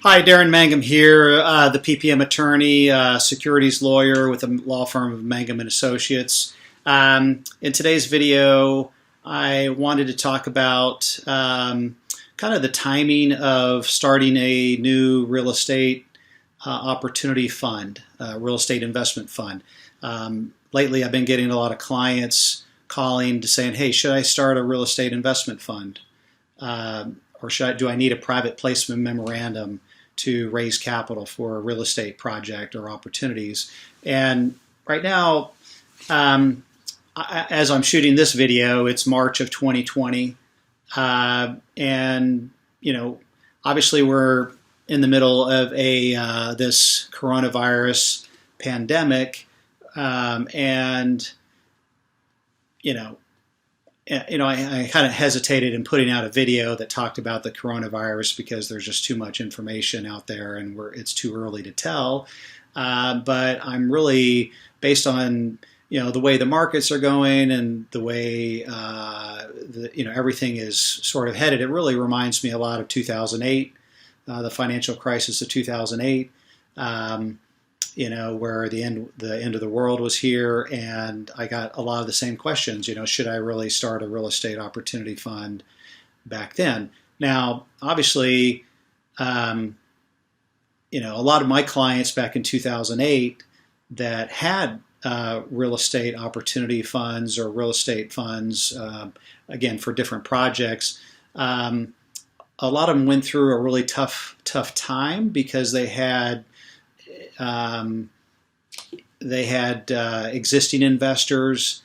Hi, Darin Mangum here, the PPM attorney, securities lawyer with the law firm of Mangum and Associates. In today's video, I wanted to talk about kind of the timing of starting a new real estate opportunity fund, real estate investment fund. Lately, I've been getting a lot of clients calling to saying, "Hey, should I start a real estate investment fund, or do I need a private placement memorandum to raise capital for a real estate project or opportunities?" And right now, as I'm shooting this video, it's March of 2020, and obviously we're in the middle of this coronavirus pandemic, and I kind of hesitated in putting out a video that talked about the coronavirus because there's just too much information out there and it's too early to tell. But I'm really, based on the way the markets are going and the way everything is sort of headed, it really reminds me a lot of 2008, the financial crisis of 2008. Where the end of the world was here, and I got a lot of the same questions. Should I really start a real estate opportunity fund back then? Now, obviously, a lot of my clients back in 2008 that had real estate opportunity funds or real estate funds, again, for different projects, a lot of them went through a really tough time because they had existing investors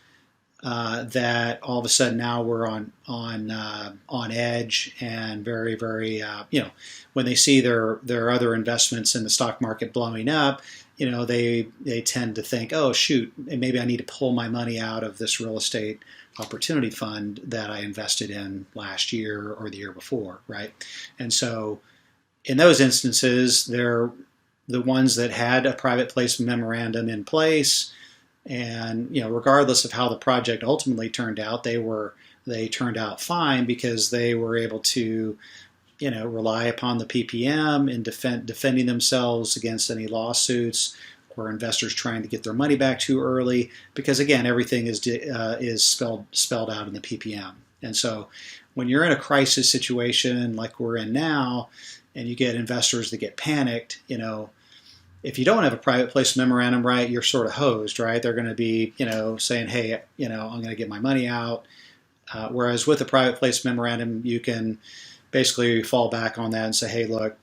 that all of a sudden now were on edge and very, very when they see their other investments in the stock market blowing up, they tend to think, oh shoot, maybe I need to pull my money out of this real estate opportunity fund that I invested in last year or the year before, right? And so in those instances, they're the ones that had a private placement memorandum in place, and regardless of how the project ultimately turned out, they turned out fine because they were able to rely upon the PPM in defending themselves against any lawsuits or investors trying to get their money back too early, because again, everything is spelled out in the PPM. And so when you're in a crisis situation like we're in now, and you get investors that get panicked, if you don't have a private placement memorandum, right, you're sort of hosed, right? They're going to be, saying, hey, I'm going to get my money out. Whereas with a private placement memorandum, you can basically fall back on that and say, hey, look,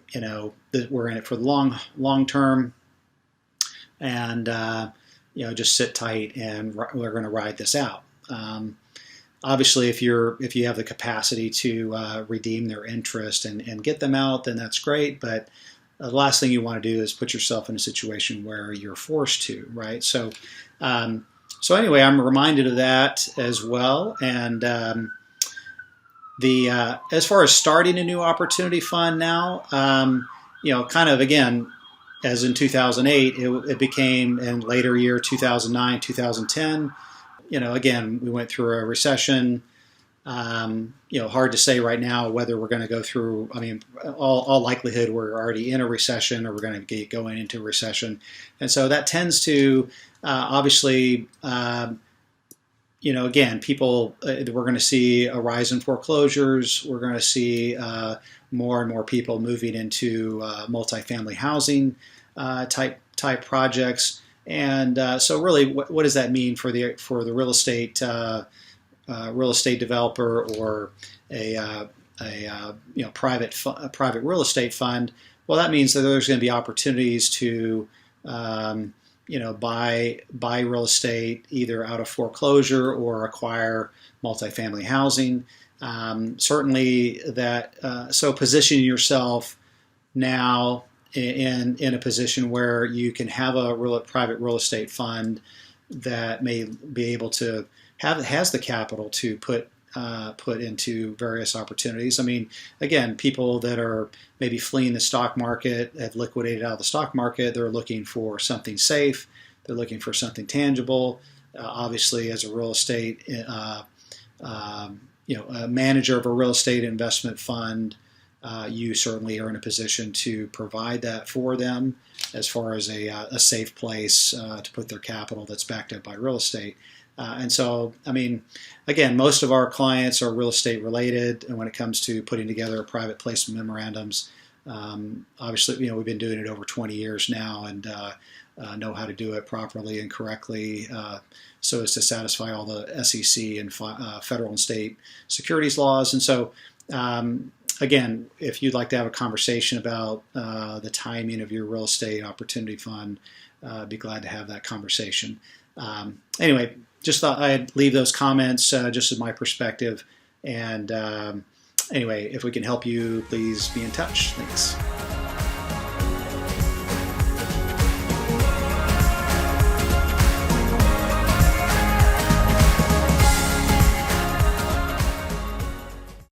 we're in it for the long term, and just sit tight, and we're going to ride this out. Obviously, if you have the capacity to redeem their interest and get them out, then that's great. But the last thing you want to do is put yourself in a situation where you're forced to, right? So, anyway, I'm reminded of that as well. And as far as starting a new opportunity fund now, kind of again, as in 2008, it became in later year 2009, 2010. Again, we went through a recession. Hard to say right now whether we're going to go through. I mean, all likelihood we're already in a recession, or we're going to get going into a recession, and so that tends to obviously, again, people. We're going to see a rise in foreclosures. We're going to see more and more people moving into multifamily housing type projects. And so, really, what does that mean for the real estate developer or a private real estate fund? Well, that means that there's going to be opportunities to buy real estate either out of foreclosure or acquire multifamily housing. Certainly, so position yourself now in a position where you can have a private real estate fund that may be able to has the capital to put into various opportunities. I mean, again, people that are maybe fleeing the stock market, have liquidated out of the stock market, they're looking for something safe, they're looking for something tangible. Obviously, as a real estate a manager of a real estate investment fund you certainly are in a position to provide that for them as far as a safe place to put their capital that's backed up by real estate. And so, I mean, again, most of our clients are real estate related, and when it comes to putting together private placement memorandums, obviously, we've been doing it over 20 years now, and know how to do it properly and correctly so as to satisfy all the SEC and federal and state securities laws. And so, again, if you'd like to have a conversation about the timing of your real estate opportunity fund, I'd be glad to have that conversation. Anyway, just thought I'd leave those comments just as my perspective. And anyway, if we can help you, please be in touch. Thanks.